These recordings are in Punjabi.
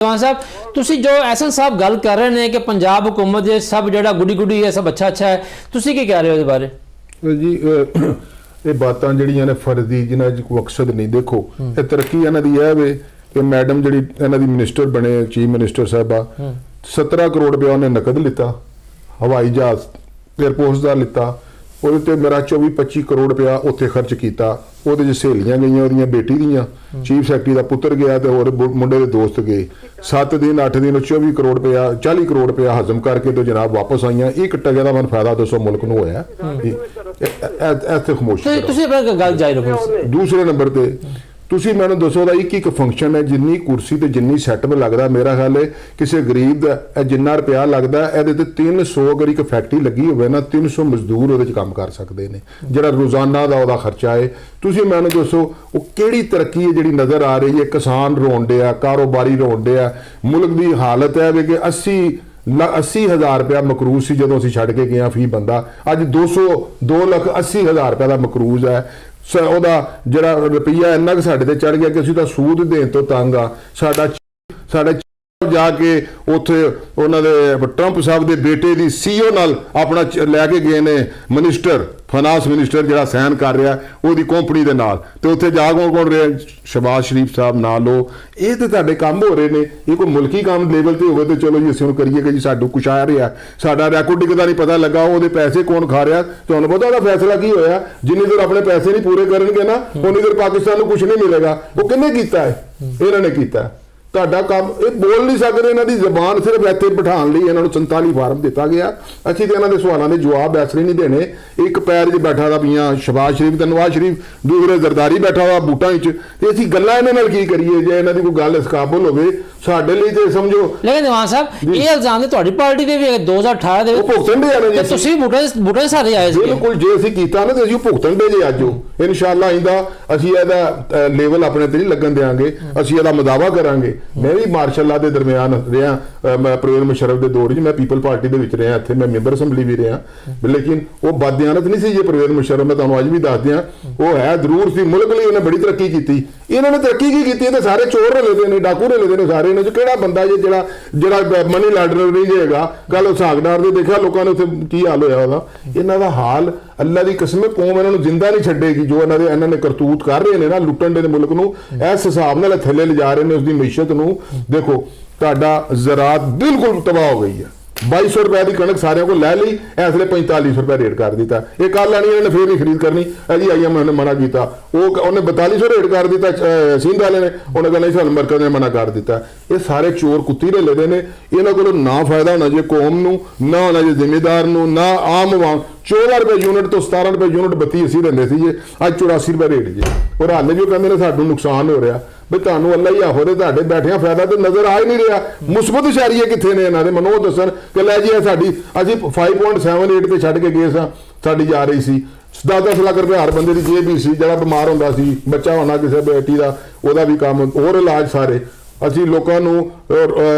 साहब तुसी जो एहसन साहब गल कर रहे हैं कि पंजाब हुकूमत ये सब जड़ा गुडी गुडी है सब अच्छा है तुसी की कह रहे हो इस बारे जी ये बातां जड़ियां ने फर्जी जिन्हां च कोई मकसद नहीं देखो ये तरक्की इन्हां दी है वे कि मैडम जड़ी इन्हां दी मिनिस्टर बने चीफ मिनिस्टर साहबा 17 करोड़ रुपया उन्हें नकद लिता हवाई जहाज एयरपोर्ट का लिता ਉਹਦੇ ਤੇ ਮੇਰਾ 24-25 ਕਰੋੜ ਰੁਪਇਆ ਉੱਥੇ ਖਰਚ ਕੀਤਾ ਉਹਦੇ 'ਚ ਸਹੇਲੀਆਂ ਗਈਆਂ ਉਹਦੀਆਂ ਬੇਟੀ ਦੀਆਂ ਚੀਫ ਸੈਕਟਰੀ ਦਾ ਪੁੱਤਰ ਗਿਆ ਤੇ ਹੋਰ ਮੁੰਡੇ ਦੇ ਦੋਸਤ ਗਏ 7 ਦਿਨ 8 ਦਿਨ 24 ਕਰੋੜ ਰੁਪਇਆ 40 ਕਰੋੜ ਰੁਪਇਆ ਹਜ਼ਮ ਕਰਕੇ ਤੇ ਜਨਾਬ ਵਾਪਸ ਆਈਆਂ 1 ਟਕੇ ਦਾ ਮੈਨੂੰ ਫਾਇਦਾ ਦੱਸੋ ਮੁਲਕ ਨੂੰ ਹੋਇਆ ਇੱਥੇ ਖਮੋਸ਼ ਤੁਸੀਂ ਆਪਣੀ ਗੱਲ ਜਾਰੀ ਰੱਖੋ ਦੂਸਰੇ ਨੰਬਰ ਤੇ ਤੁਸੀਂ ਮੈਨੂੰ ਦੱਸੋ ਦਾ ਇੱਕ ਫੰਕਸ਼ਨ ਹੈ ਜਿੰਨੀ ਕੁਰਸੀ ਤੇ ਜਿੰਨੀ ਸੈਟਅਪ ਲੱਗਦਾ ਮੇਰਾ ਖਿਆਲ ਹੈ ਕਿਸੇ ਗਰੀਬ ਦਾ ਜਿੰਨਾ ਰੁਪਿਆ ਲੱਗਦਾ ਇਹਦੇ ਤੇ 300 ਅਗਰ ਇੱਕ ਫੈਕਟਰੀ ਲੱਗੀ ਹੋਵੇ ਨਾ 300 ਮਜ਼ਦੂਰ ਉਹਦੇ ਚ ਕੰਮ ਕਰ ਸਕਦੇ ਨੇ ਜਿਹੜਾ ਰੋਜ਼ਾਨਾ ਦਾ ਉਹਦਾ ਖਰਚਾ ਹੈ ਤੁਸੀਂ ਮੈਨੂੰ ਦੱਸੋ ਉਹ ਕਿਹੜੀ ਤਰੱਕੀ ਹੈ ਜਿਹੜੀ ਨਜ਼ਰ ਆ ਰਹੀ ਹੈ ਕਿਸਾਨ ਰੋਣ ਡਿਆ ਕਾਰੋਬਾਰੀ ਰੋਣ ਡਿਆ ਮੁਲਕ ਦੀ ਹਾਲਤ ਹੈ ਵੀ ਕਿ 80,000 रुपया मकरूज से जो असीं छड्ड के गए फी बंदा अज 2,80,000 रुपये का मकरूज है ਉਹਦਾ ਜਿਹੜਾ ਰੁਪਈਆ ਇੰਨਾ ਕਿ ਸਾਡੇ ਤੇ ਚੜ ਗਿਆ ਕਿ ਅਸੀਂ ਤਾਂ ਸੂਦ ਦੇਣ ਤੋਂ ਤੰਗ ਆ ਸਾਡਾ ਜਾ ਕੇ ਉੱਥੇ ਉਹਨਾਂ ਦੇ ਟਰੰਪ ਸਾਹਿਬ ਦੇ ਬੇਟੇ ਦੀ ਸੀਓ ਨਾਲ ਆਪਣਾ ਲੈ ਕੇ ਗਏ ਨੇ ਮਿਨਿਸਟਰ ਫਾਈਨਾਂਸ ਮਿਨਿਸਟਰ ਜਿਹੜਾ ਸਾਈਨ ਕਰ ਰਿਹਾ ਉਹਦੀ ਕੰਪਨੀ ਦੇ ਨਾਲ ਤੇ ਉੱਥੇ ਜਾ ਕੌਣ ਰਿਹਾ ਸ਼ਹਬਾਜ਼ ਸ਼ਰੀਫ ਸਾਹਿਬ ਨਾਲ ਲੋ ਇਹ ਤੇ ਤੁਹਾਡੇ ਕੰਮ ਹੋ ਰਹੇ ਨੇ ਇਹ ਕੋਈ ਮੁਲਕੀ ਕੰਮ ਲੈਵਲ ਤੇ ਹੋਵੇ ਤੇ ਚਲੋ ਜੀ ਅਸੀਂ ਉਹਨੂੰ ਕਰੀਏ ਕਿ ਜੀ ਸਾਨੂੰ ਕੁਛ ਆ ਰਿਹਾ ਸਾਡਾ ਰੈਕੋਰਡਿੰਗ ਦਾ ਨਹੀਂ ਪਤਾ ਲੱਗਾ ਉਹਦੇ ਪੈਸੇ ਕੌਣ ਖਾ ਰਿਹਾ ਤੁਹਾਨੂੰ ਪਤਾ ਉਹਦਾ ਫੈਸਲਾ ਕੀ ਹੋਇਆ ਜਿੰਨੀ ਦੇਰ ਆਪਣੇ ਪੈਸੇ ਨਹੀਂ ਪੂਰੇ ਕਰਨਗੇ ਨਾ ਉਨੀ ਦੇਰ ਪਾਕਿਸਤਾਨ ਨੂੰ ਕੁਛ ਨਹੀਂ ਮਿਲੇਗਾ ਉਹ ਕਿਹਨੇ ਕੀਤਾ ਹੈ ਇਹਨਾਂ ਨੇ ਕੀਤਾ ਤੁਹਾਡਾ ਕੰਮ ਇਹ ਬੋਲ ਨਹੀਂ ਸਕਦੇ ਇਹਨਾਂ ਦੀ ਜ਼ਬਾਨ ਸਿਰਫ ਇੱਥੇ ਬਿਠਾਉਣ ਲਈ ਇਹਨਾਂ ਨੂੰ 47 ਫਾਰਮ ਦਿੱਤਾ ਗਿਆ ਅਸੀਂ ਤੇ ਇਹਨਾਂ ਦੇ ਸਵਾਲਾਂ ਦੇ ਜਵਾਬ ਐਸਰੇ ਨਹੀਂ ਦੇਣੇ ਇੱਕ ਪੈਰ 'ਚ ਬੈਠਾ ਦਾ ਪਈਆਂ ਸ਼ਹਬਾਜ਼ ਸ਼ਰੀਫ ਤੇ ਨਵਾਜ਼ ਸ਼ਰੀਫ ਦੂਸਰੇ ਜ਼ਰਦਾਰੀ ਬੈਠਾ ਵਾ ਬੂਟਾਂ 'ਚ ਤੇ ਅਸੀਂ ਗੱਲਾਂ ਇਹਨਾਂ ਨਾਲ ਕੀ ਕਰੀਏ ਜੇ ਇਹਨਾਂ ਦੀ ਕੋਈ ਗੱਲ ਇਸ ਕਾਬਲ ਹੋਵੇ ਸਾਡੇ ਲਈ ਤੇ ਸਮਝੋ ਲੇਕਿਨ ਦੀਵਾਨ ਸਾਹਿਬ ਇਹ ਇਲਜ਼ਾਮ ਤੇ ਤੁਹਾਡੀ ਪਾਰਟੀ ਦੇ ਵੀ 2018 ਦੇ ਉਹ ਭੁਗਤਣ ਦੇ ਆਣੇ ਜੀ ਤੁਸੀਂ ਬੂਟੇ ਸਾਰੇ ਆਏ ਸੀ ਬਿਲਕੁਲ ਜੇ ਅਸੀਂ ਕੀਤਾ ਨਾ ਤੇ ਅਸੀਂ ਭੁਗਤਣ ਦੇ ਜੇ ਅੱਜ ਉਹ ਇਨਸ਼ਾਅੱਲਾ ਆਇੰਦਾ ਅਸੀਂ ਇਹਦਾ ਲੈਵਲ ਆਪਣੇ ਤੇ ਨਹੀਂ ਲੱਗਣ ਦੇਾਂਗੇ ਅਸੀਂ ਇਹਦਾ ਮਦਾਵਾ ਕਰਾਂਗੇ ਮੈਂ ਵੀ ਮਾਰਸ਼ਲ ਦੇ ਦਰਮਿਆਨ ਰਿਹਾ ਮੈਂ ਪ੍ਰਵੇਜ਼ ਮੁਸ਼ਰਫ ਦੇ ਦੌਰ 'ਚ ਮੈਂ ਪੀਪਲ ਪਾਰਟੀ ਦੇ ਵਿੱਚ ਰਿਹਾ ਇੱਥੇ ਮੈਂ ਮੈਂਬਰ ਅਸੈਂਬਲੀ ਵੀ ਰਿਹਾ ਲੇਕਿਨ ਉਹ ਬਦਦਿਆਨਤ ਨਹੀਂ ਸੀ ਜੇ ਪ੍ਰਵੇਜ਼ ਮੁਸ਼ਰਫ ਮੈਂ ਤੁਹਾਨੂੰ ਅੱਜ ਵੀ ਦੱਸ ਦਿਆਂ ਉਹ ਹੈ ਜ਼ਰੂਰ ਸੀ ਮੁਲਕ ਲਈ ਉਹਨੇ ਬੜੀ ਤਰੱਕੀ ਕੀਤੀ ਇਹਨਾਂ ਨੇ ਤਰੱਕੀ ਕੀ ਕੀਤੀ ਤੇ ਸਾਰੇ ਚੋਰ ਰਲੇ ਨੇ ਡਾਕੂ ਰਲੇ ਨੇ ਸਾਰੇ ਇਹਨਾਂ 'ਚ ਕਿਹੜਾ ਬੰਦਾ ਜਿਹੜਾ ਮਨੀ ਲਾਂਡਰਰ ਨਹੀਂ ਜਾਏਗਾ ਕੱਲ ਉਹ ਸਾਗਦਾਰ ਦੇ ਦੇਖਿਆ ਲੋਕਾਂ ਨੇ ਉੱਥੇ ਕੀ ਹਾਲ ਹੋਇਆ ਉਹਦਾ ਇਹਨਾਂ ਦਾ ਹਾਲ ਅੱਲਾ ਦੀ ਕਸਮ ਕੌਮ ਇਹਨਾਂ ਨੂੰ ਜ਼ਿੰਦਾ ਨਹੀਂ ਛੱਡੇਗੀ ਜੋ ਇਹਨਾਂ ਨੇ ਕਰਤੂਤ ਕਰ ਰਹੇ ਨੇ ਨਾ ਲੁੱਟਣ ਦੇ ਮੁਲਕ ਨੂੰ ਇਸ ਹਿਸਾਬ ਨਾਲ ਥੱਲੇ ਲਿਜਾ ਰਹੇ ਨੇ ਉਸ ਦੀ ਮਈਸ਼ਤ ਨੂੰ ਦੇਖੋ ਤੁਹਾਡਾ ਜ਼ਰਾਤ ਬਿਲਕੁਲ ਤਬਾਹ ਹੋ ਗਈ ਹੈ 2200 रुपए की कणक सारे को लै ली इसलिए 4500 रुपए रेट कर दिता ये कल आनी इन्होंने फिर नहीं खरीद करनी जी आई ने मना किया उन्हें 4200 रेट कर दिता सिंध वाले ने उन्हें कहना सानू मरकज ने मना कर दिता ये सारे चोर कुत्ती रले दे ने इन्हों को ना फायदा होना जे कौम नू ना होना जे जिम्मेदार नू ना आम आवाम 14 रुपए यूनिट तो 17 रुपए यूनिट 32 ਅਸੀਂ ਦਿੰਦੇ ਸੀ ਜੇ ਅੱਜ 84 रुपए रेट जे और हाले भी कहते ने सानू नुकसान हो रहा ਵੀ ਤੁਹਾਨੂੰ ਅੱਲਾ ਹੀ ਆਹੋ ਦੇ ਤੁਹਾਡੇ ਬੈਠਿਆਂ ਫਾਇਦਾ ਤੇ ਨਜ਼ਰ ਆ ਹੀ ਨਹੀਂ ਰਿਹਾ ਮੁਸਬਤ ਇਸ਼ਾਰੀਏ ਕਿੱਥੇ ਨੇ ਇਹਨਾਂ ਦੇ ਮੈਨੂੰ ਉਹ ਦੱਸਣ ਕਿ ਲੈ ਜੀ ਸਾਡੀ ਅਸੀਂ 5.78 ਤੇ ਛੱਡ ਕੇ ਗਏ ਸਾਂ ਸਾਡੀ ਜਾ ਰਹੀ ਸੀ 10-10 ਲੱਖ ਰੁਪਏ ਹਰ ਬੰਦੇ ਦੀ ਜੇਬ ਵੀ ਸੀ ਜਿਹੜਾ ਬਿਮਾਰ ਹੁੰਦਾ ਸੀ ਬੱਚਾ ਹੋਣਾ ਕਿਸੇ ਬੇਟੀ ਦਾ ਉਹਦਾ ਵੀ ਕੰਮ ਹੋਰ ਇਲਾਜ ਸਾਰੇ ਅਸੀਂ ਲੋਕਾਂ ਨੂੰ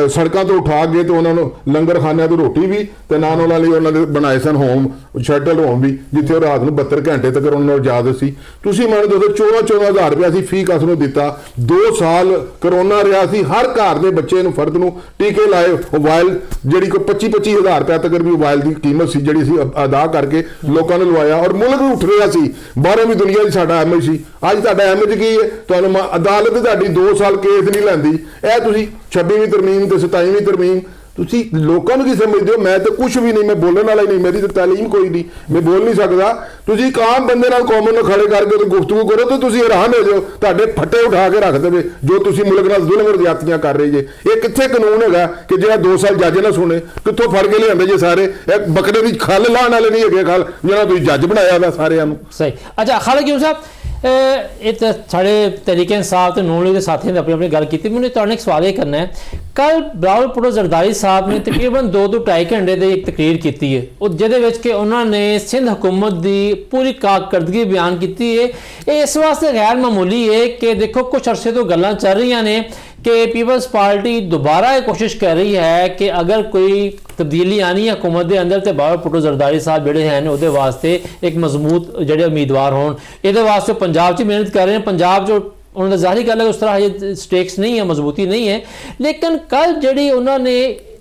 ਸੜਕਾਂ ਤੋਂ ਉਠਾ ਕੇ ਤੇ ਉਹਨਾਂ ਨੂੰ ਲੰਗਰ ਖਾਨਿਆਂ ਤੋਂ ਰੋਟੀ ਵੀ ਤੇ ਨਾਲ ਉਹਨਾਂ ਲਈ ਉਹਨਾਂ ਦੇ ਬਣਾਏ ਸਨ ਹੋਮ ਸ਼ਟਲ ਹੋਮ ਵੀ ਜਿੱਥੇ ਰਾਤ ਨੂੰ 72 ਘੰਟੇ ਤੱਕ ਉਹਨਾਂ ਨੂੰ ਇਜਾਜ਼ਤ ਸੀ ਤੁਸੀਂ ਮੈਨੂੰ ਦੱਸੋ 14,000 ਰੁਪਏ ਅਸੀਂ ਫੀ ਕਸ ਨੂੰ ਦਿੱਤਾ 2 ਸਾਲ ਕਰੋਨਾ ਰਿਹਾ ਸੀ ਹਰ ਘਰ ਦੇ ਬੱਚੇ ਨੂੰ ਫਰਦ ਨੂੰ ਟੀਕੇ ਲਾਏ ਮੋਬਾਈਲ ਜਿਹੜੀ ਕੋਈ 25,000 ਰੁਪਏ ਤੱਕ ਵੀ ਮੋਬਾਈਲ ਦੀ ਕੀਮਤ ਸੀ ਜਿਹੜੀ ਸੀ ਅਦਾ ਕਰਕੇ ਲੋਕਾਂ ਨੂੰ ਲਵਾਇਆ ਔਰ ਮੁਲਕ ਉੱਠ ਰਿਹਾ ਸੀ ਬਾਹਰੋਂ ਵੀ ਦੁਨੀਆ ਦੀ ਸਾਡਾ ਐਮਏ ਸੀ ਅੱਜ ਤੁਹਾਡਾ ਐਮਏ ਕੀ ਹੈ ਤੁਹਾਨੂੰ ਅਦਾਲਤ ਤੁਹਾਡੀ 2 ਸਾਲ ਕੇਸ ਨਹੀਂ ਲੈਂਦੀ ਇਹ ਤੁਸੀਂ 26ਵੀਂ ਤਰਮੀਮ ਤੇ 27ਵੀਂ ਤਰਮੀਮ ਤੁਸੀਂ ਲੋਕਾਂ ਨੂੰ ਕੀ ਸਮਝਦੇ ਹੋ ਮੈਂ ਤਾਂ ਕੁਝ ਵੀ ਨਹੀਂ ਮੈਂ ਬੋਲਣ ਵਾਲਾ ਹੀ ਨਹੀਂ ਮੇਰੀ ਤਾਂ ਤਾਲੀਮ ਕੋਈ ਨਹੀਂ ਮੈਂ ਬੋਲ ਨਹੀਂ ਸਕਦਾ ਤੁਸੀਂ ਇੱਕ ਆਮ ਬੰਦੇ ਨਾਲ ਕੌਮ ਨੂੰ ਖੜੇ ਕਰਕੇ ਤੇ ਗੁਫ਼ਤਗੂ ਕਰੋ ਤਾਂ ਤੁਸੀਂ ਹੈਰਾਨ ਹੋ ਜਾਓ ਤੁਹਾਡੇ ਫੱਟੇ ਉਠਾ ਕੇ ਰੱਖ ਦੇਵੇ ਜੋ ਤੁਸੀਂ ਮੁਲਕ ਨਾਲ ਜ਼ੁਲਮ ਔਰ ਜ਼ਿਆਦਤੀਆਂ ਕਰ ਰਹੇ ਜੇ ਇਹ ਕਿੱਥੇ ਕਾਨੂੰਨ ਹੈਗਾ ਕਿ ਜਿਹੜਾ 2 ਸਾਲ ਜੱਜ ਨਾ ਸੁਣੇ ਕਿੱਥੋਂ ਫੜ ਕੇ ਲਿਆਂਦੇ ਜੇ ਸਾਰੇ ਇਹ ਬੱਕਰੇ ਦੀ ਖੱਲ ਲਾਣ ਵਾਲੇ ਨਹੀਂ ਹੈਗੇ ਖੱਲ ਜਿਹੜਾ ਤੁਸੀਂ ਜੱਜ ਬਣਾਇਆ ਵਾ ਸਾਰਿਆਂ ਨੂੰ ਸਹੀ ਅੱਛਾ ਖਾਲਿਦ ਕਿਉਂ ਸਾਹਿਬ ਇਹ ਤਾਂ ਸਾਡੇ ਤਰੀਕੇ ਇਨਸਾਫ ਤੇ ਨੂਨ ਲੀਗ ਦੇ ਸਾਥੀਆਂ ਨੇ ਆਪਣੀ ਗੱਲ ਕੀਤੀ ਮੈਨੂੰ ਤੁਹਾਨੂੰ ਇੱਕ ਸਵਾਲ ਇਹ ਕਰਨਾ ਹੈ ਕੱਲ ਬਰਾਵਲਪੁਰ ਜ਼ਰਦਾਰੀ ਸਾਹਿਬ ਨੇ ਤਕਰੀਬਨ 2-2.5 ਘੰਟੇ ਦੀ ਇੱਕ ਤਕਰੀਰ ਕੀਤੀ ਹੈ ਉਹ ਜਿਹਦੇ ਵਿੱਚ ਕਿ ਉਹਨਾਂ ਨੇ ਸਿੰਧ ਹਕੂਮਤ ਦੀ ਪੂਰੀ ਕਾਰਕਰਦਗੀ ਬਿਆਨ ਕੀਤੀ ਹੈ ਇਹ ਇਸ ਵਾਸਤੇ ਗੈਰ ਮਾਮੂਲੀ ਹੈ ਕਿ ਦੇਖੋ ਕੁਝ ਅਰਸੇ ਤੋਂ ਗੱਲਾਂ ਚੱਲ ਰਹੀਆਂ ਨੇ कि पीपल्स पार्टी दोबारा कोशिश कर रही है कि अगर कोई तब्दीली आनी है हुकूमत के अंदर तो बाबर भुट्टो जरदारी साहब जोड़े हैं वो वास्ते एक मजबूत जोड़े उम्मीदवार होने ये वास्ते पंजाब च मेहनत कर रहे हैं पंजाब जो ਉਹਨਾਂ ਦਾ ਜ਼ਾਹਰੀ ਗੱਲ ਹੈ ਉਸ ਤਰ੍ਹਾਂ ਹਜੇ ਸਟੇਕਸ ਨਹੀਂ ਹੈ, ਮਜ਼ਬੂਤੀ ਨਹੀਂ ਹੈ। ਲੇਕਿਨ ਕੱਲ ਜਿਹੜੀ ਉਹਨਾਂ ਨੇ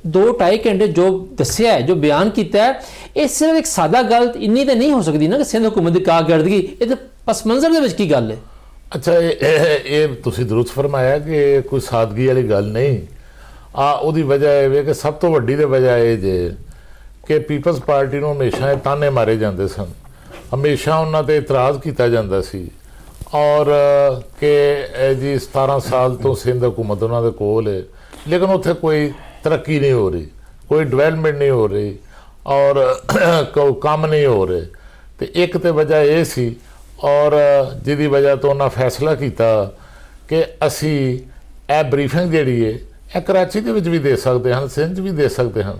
2-2.5 ਘੰਟੇ ਜੋ ਦੱਸਿਆ ਹੈ, ਜੋ ਬਿਆਨ ਕੀਤਾ ਹੈ, ਇਹ ਸਿਰਫ ਇੱਕ ਸਾਦਾ ਗੱਲ ਇੰਨੀ ਤਾਂ ਨਹੀਂ ਹੋ ਸਕਦੀ ਨਾ ਕਿ ਸਿੰਧ ਹੁਕੂਮਤ ਦੀ ਕਾਰਗਰਦਗੀ, ਇਹ ਤਾਂ ਪਸ ਮੰਜ਼ਰ ਦੇ ਵਿੱਚ ਕੀ ਗੱਲ ਹੈ। ਅੱਛਾ, ਇਹ ਤੁਸੀਂ ਦੁਰਸਤ ਫਰਮਾਇਆ ਕਿ ਇਹ ਕੋਈ ਸਾਦਗੀ ਵਾਲੀ ਗੱਲ ਨਹੀਂ। ਉਹਦੀ ਵਜ੍ਹਾ ਇਹ ਵੇ ਕਿ ਸਭ ਤੋਂ ਵੱਡੀ ਤੇ ਵਜ੍ਹਾ ਇਹ ਜੇ ਕਿ ਪੀਪਲਸ ਪਾਰਟੀ ਨੂੰ ਹਮੇਸ਼ਾ ਇਹ ਤਾਨੇ ਮਾਰੇ ਜਾਂਦੇ ਸਨ, ਹਮੇਸ਼ਾ ਉਹਨਾਂ ਤੇ ਇਤਰਾਜ਼ ਕੀਤਾ ਜਾਂਦਾ ਸੀ, ਔਰ ਕਿ ਇਹ ਜੀ 17 ਸਾਲ ਤੋਂ ਸਿੰਧ ਹੁਕੂਮਤ ਉਹਨਾਂ ਦੇ ਕੋਲ ਹੈ, ਲੇਕਿਨ ਉੱਥੇ ਕੋਈ ਤਰੱਕੀ ਨਹੀਂ ਹੋ ਰਹੀ, ਕੋਈ ਡਿਵੈਲਪਮੈਂਟ ਨਹੀਂ ਹੋ ਰਹੀ, ਔਰ ਕੋਈ ਕੰਮ ਨਹੀਂ ਹੋ ਰਹੇ। ਤੇ ਇੱਕ ਤੇ ਵਜ੍ਹਾ ਇਹ ਸੀ, ਔਰ ਜਿਹਦੀ ਵਜ੍ਹਾ ਤੋਂ ਉਹਨਾਂ ਫੈਸਲਾ ਕੀਤਾ ਕਿ ਅਸੀਂ ਇਹ ਬਰੀਫਿੰਗ ਜਿਹੜੀ ਹੈ ਇਹ ਕਰਾਚੀ ਦੇ ਵਿੱਚ ਵੀ ਦੇ ਸਕਦੇ ਹਨ, ਸਿੰਧ 'ਚ ਵੀ ਦੇ ਸਕਦੇ ਹਨ,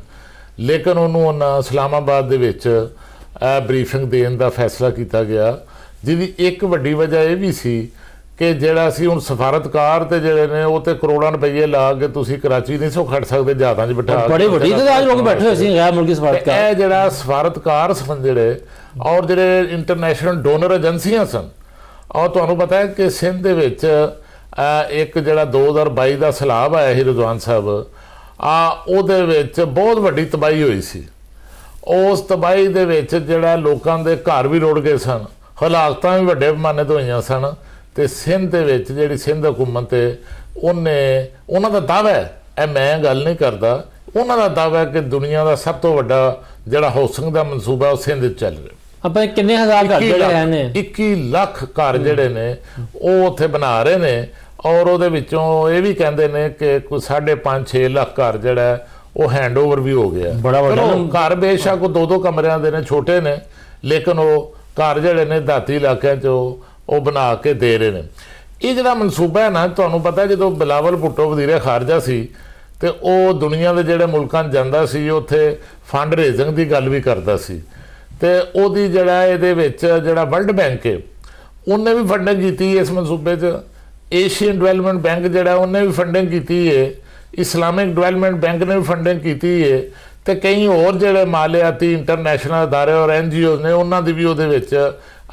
ਲੇਕਿਨ ਉਹਨੂੰ ਉਹਨਾਂ ਇਸਲਾਮਾਬਾਦ ਦੇ ਵਿੱਚ ਇਹ ਬਰੀਫਿੰਗ ਦੇਣ ਦਾ ਫੈਸਲਾ ਕੀਤਾ ਗਿਆ, ਜਿਹਦੀ ਇੱਕ ਵੱਡੀ ਵਜ੍ਹਾ ਇਹ ਵੀ ਸੀ ਕਿ ਜਿਹੜਾ ਸੀ ਹੁਣ ਸਫਾਰਤਕਾਰ ਤੇ ਜਿਹੜੇ ਨੇ ਉਹ ਤੇ ਕਰੋੜਾਂ ਰੁਪਏ ਲਾ ਕੇ ਤੁਸੀਂ ਕਰਾਚੀ ਨਹੀਂ ਸੋ ਖੜ ਸਕਦੇ, ਜਹਾਜ਼ਾਂ 'ਚ ਬਿਠਾ ਬੜੇ ਵੱਡੀ ਤਾਦਾਦ ਲੋਕ ਬੈਠੇ ਹੋਏ ਸੀ ਗੈਰ ਮੁਲਕੀ ਸਫਾਰਤਕਾਰ। ਇਹ ਜਿਹੜਾ ਸਫਾਰਤਕਾਰ ਸਨ ਜਿਹੜੇ, ਔਰ ਜਿਹੜੇ ਇੰਟਰਨੈਸ਼ਨਲ ਡੋਨਰ ਏਜੰਸੀਆਂ ਸਨ, ਔਰ ਤੁਹਾਨੂੰ ਪਤਾ ਹੈ ਕਿ ਸਿੰਧ ਦੇ ਵਿੱਚ ਇੱਕ ਜਿਹੜਾ 2022 ਦਾ ਸੈਲਾਬ ਆਇਆ ਸੀ ਰਿਜ਼ਵਾਨ ਸਾਹਿਬ, ਉਹਦੇ ਵਿੱਚ ਬਹੁਤ ਵੱਡੀ ਤਬਾਹੀ ਹੋਈ ਸੀ। ਉਸ ਤਬਾਹੀ ਦੇ ਵਿੱਚ ਜਿਹੜਾ ਲੋਕਾਂ ਦੇ ਘਰ ਵੀ ਰੁੜ ਗਏ ਸਨ, ਹਲਾਕਤਾਂ ਵੀ ਵੱਡੇ ਪੈਮਾਨੇ ਤੋਂ ਹੋਈਆਂ ਸਨ। ਤੇ ਸਿੰਧ ਦੇ ਵਿੱਚ ਜਿਹੜੀ ਸਿੰਧ ਹੁਕੂਮਤ ਹੈ ਉਹਨਾਂ ਦਾ ਦਾਅਵਾ ਹੈ, ਇਹ ਮੈਂ ਗੱਲ ਨਹੀਂ ਕਰਦਾ, ਉਹਨਾਂ ਦਾ ਦਾਅਵਾ ਹੈ ਕਿ ਦੁਨੀਆ ਦਾ ਸਭ ਤੋਂ ਵੱਡਾ ਜਿਹੜਾ ਹਾਊਸਿੰਗ ਦਾ ਮਨਸੂਬਾ ਉਹ ਸਿੰਧ 'ਚ ਚੱਲ ਰਿਹਾ। ਆਪਾਂ ਕਿੰਨੇ ਹਜ਼ਾਰ ਘਰ ਜਿਹੜੇ ਹੈ ਨੇ, 21 ਲੱਖ ਘਰ ਜਿਹੜੇ ਨੇ ਉਹ ਉੱਥੇ ਬਣਾ ਰਹੇ ਨੇ, ਔਰ ਉਹਦੇ ਵਿੱਚੋਂ ਇਹ ਵੀ ਕਹਿੰਦੇ ਨੇ ਕਿ ਕੋਈ 5.5-6 ਲੱਖ ਘਰ ਜਿਹੜਾ ਉਹ ਹੈਂਡਓਵਰ ਵੀ ਹੋ ਗਿਆ। ਬੜਾ ਵੱਡਾ ਘਰ ਬੇਸ਼ੱਕ ਉਹ 2-2 ਕਮਰਿਆਂ ਦੇ ਨੇ, ਛੋਟੇ ਨੇ, ਲੇਕਿਨ ਉਹ ਘਰ ਜਿਹੜੇ ਨੇ ਦਾਤੀ ਇਲਾਕਿਆਂ 'ਚ ਉਹ ਬਣਾ ਕੇ ਦੇ ਰਹੇ ਨੇ। ਇਹ ਜਿਹੜਾ ਮਨਸੂਬਾ ਹੈ ਨਾ, ਤੁਹਾਨੂੰ ਪਤਾ ਜਦੋਂ ਬਿਲਾਵਲ ਭੁੱਟੋ ਵਜ਼ੀਰ ਖਾਰਜਾ ਸੀ ਤੇ ਉਹ ਦੁਨੀਆ ਦੇ ਜਿਹੜੇ ਮੁਲਕਾਂ 'ਚ ਜਾਂਦਾ ਸੀ, ਉੱਥੇ ਫੰਡ ਰੇਜ਼ਿੰਗ ਦੀ ਗੱਲ ਵੀ ਕਰਦਾ ਸੀ, ਤੇ ਉਹਦੀ ਜਿਹੜਾ ਇਹਦੇ ਵਿੱਚ ਜਿਹੜਾ ਵਰਲਡ ਬੈਂਕ ਹੈ ਉਹਨੇ ਵੀ ਫੰਡਿੰਗ ਕੀਤੀ ਇਸ ਮਨਸੂਬੇ 'ਚ, ਏਸ਼ੀਅਨ ਡਿਵੈਲਪਮੈਂਟ ਬੈਂਕ ਜਿਹੜਾ ਉਹਨੇ ਵੀ ਫੰਡਿੰਗ ਕੀਤੀ ਹੈ, ਇਸਲਾਮਿਕ ਡਿਵੈਲਪਮੈਂਟ ਬੈਂਕ ਨੇ ਵੀ ਫੰਡਿੰਗ ਕੀਤੀ ਹੈ, ਤੇ ਕਈ ਹੋਰ ਜਿਹੜੇ ਮਾਲੀਆਤੀ ਇੰਟਰਨੈਸ਼ਨਲ ਅਦਾਰੇ ਔਰ NGOs ਨੇ ਉਹਨਾਂ ਦੀ ਵੀ ਉਹਦੇ ਵਿੱਚ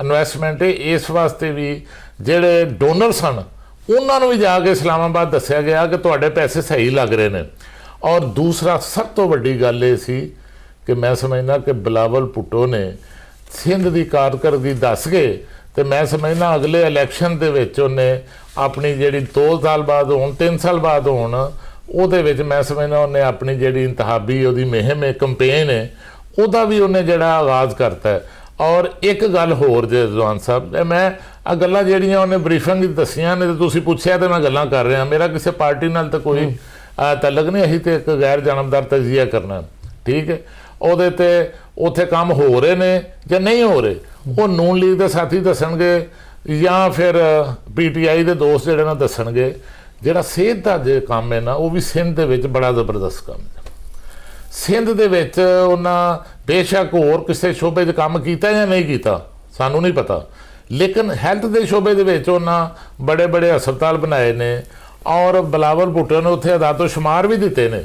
ਇਨਵੈਸਟਮੈਂਟ ਹੈ। ਇਸ ਵਾਸਤੇ ਵੀ ਜਿਹੜੇ ਡੋਨਰ ਸਨ ਉਹਨਾਂ ਨੂੰ ਵੀ ਜਾ ਕੇ ਇਸਲਾਮਾਬਾਦ ਦੱਸਿਆ ਗਿਆ ਕਿ ਤੁਹਾਡੇ ਪੈਸੇ ਸਹੀ ਲੱਗ ਰਹੇ ਨੇ। ਔਰ ਦੂਸਰਾ ਸਭ ਤੋਂ ਵੱਡੀ ਗੱਲ ਇਹ ਸੀ ਕਿ ਮੈਂ ਸਮਝਦਾ ਕਿ ਬਿਲਾਵਲ ਭੁੱਟੋ ਨੇ ਸਿੰਧ ਦੀ ਕਾਰਗਰਦਗੀ ਦੱਸ ਕੇ, ਤੇ ਮੈਂ ਸਮਝਦਾ ਅਗਲੇ ਇਲੈਕਸ਼ਨ ਦੇ ਵਿੱਚ ਉਹਨੇ ਆਪਣੀ ਜਿਹੜੀ 2 ਸਾਲ ਬਾਅਦ ਹੋਣ 3 ਸਾਲ ਬਾਅਦ ਹੋਣ ਉਹਦੇ ਵਿੱਚ ਮੈਂ ਸਮਝਦਾ ਉਹਨੇ ਆਪਣੀ ਜਿਹੜੀ ਇੰਤਖਾਬੀ ਉਹਦੀ ਮੁਹਿੰਮ ਹੈ, ਕੰਪੇਨ ਹੈ, ਉਹਦਾ ਵੀ ਉਹਨੇ ਜਿਹੜਾ ਆਗਾਜ਼ ਕਰਤਾ ਹੈ। ਔਰ ਇੱਕ ਗੱਲ ਹੋਰ ਜੇ ਰਿਜ਼ਵਾਨ ਸਾਹਿਬ, ਮੈਂ ਆ ਗੱਲਾਂ ਜਿਹੜੀਆਂ ਉਹਨੇ ਬਰੀਫਿੰਗ ਵਿੱਚ ਦੱਸੀਆਂ ਨੇ, ਤੇ ਤੁਸੀਂ ਪੁੱਛਿਆ ਤੇ ਮੈਂ ਗੱਲਾਂ ਕਰ ਰਿਹਾ, ਮੇਰਾ ਕਿਸੇ ਪਾਰਟੀ ਨਾਲ ਤਾਂ ਕੋਈ ਤਾਲੁਕ ਨਹੀਂ, ਅਸੀਂ ਤੇ ਇੱਕ ਗੈਰ ਜਾਣਬਦਾਰ ਤਜਜ਼ੀਆ ਕਰਨਾ, ਠੀਕ ਹੈ। ਉਹਦੇ ਤੇ ਉੱਥੇ ਕੰਮ ਹੋ ਰਹੇ ਨੇ ਜਾਂ ਨਹੀਂ ਹੋ ਰਹੇ, ਉਹ ਨੂਨ ਲੀਗ ਦੇ ਸਾਥੀ ਦੱਸਣਗੇ ਜਾਂ ਫਿਰ PTI ਦੇ ਦੋਸਤ ਜਿਹੜੇ ਨਾ ਦੱਸਣਗੇ। ਜਿਹੜਾ ਸਿਹਤ ਦਾ ਜੇ ਕੰਮ ਹੈ ਨਾ, ਉਹ ਵੀ ਸਿੰਧ ਦੇ ਵਿੱਚ ਬੜਾ ਜ਼ਬਰਦਸਤ ਕੰਮ ਹੈ। ਸਿੰਧ ਦੇ ਵਿੱਚ ਉਹਨਾਂ ਬੇਸ਼ੱਕ ਹੋਰ ਕਿਸੇ ਸ਼ੋਬੇ 'ਚ ਕੰਮ ਕੀਤਾ ਜਾਂ ਨਹੀਂ ਕੀਤਾ ਸਾਨੂੰ ਨਹੀਂ ਪਤਾ, ਲੇਕਿਨ ਹੈਲਥ ਦੇ ਸ਼ੋਬੇ ਦੇ ਵਿੱਚ ਉਹਨਾਂ ਬੜੇ ਹਸਪਤਾਲ ਬਣਾਏ ਨੇ, ਔਰ ਬਿਲਾਵਲ ਭੁੱਟੋ ਨੇ ਉੱਥੇ ਆਦਾਤੋ ਸ਼ੁਮਾਰ ਵੀ ਦਿੱਤੇ ਨੇ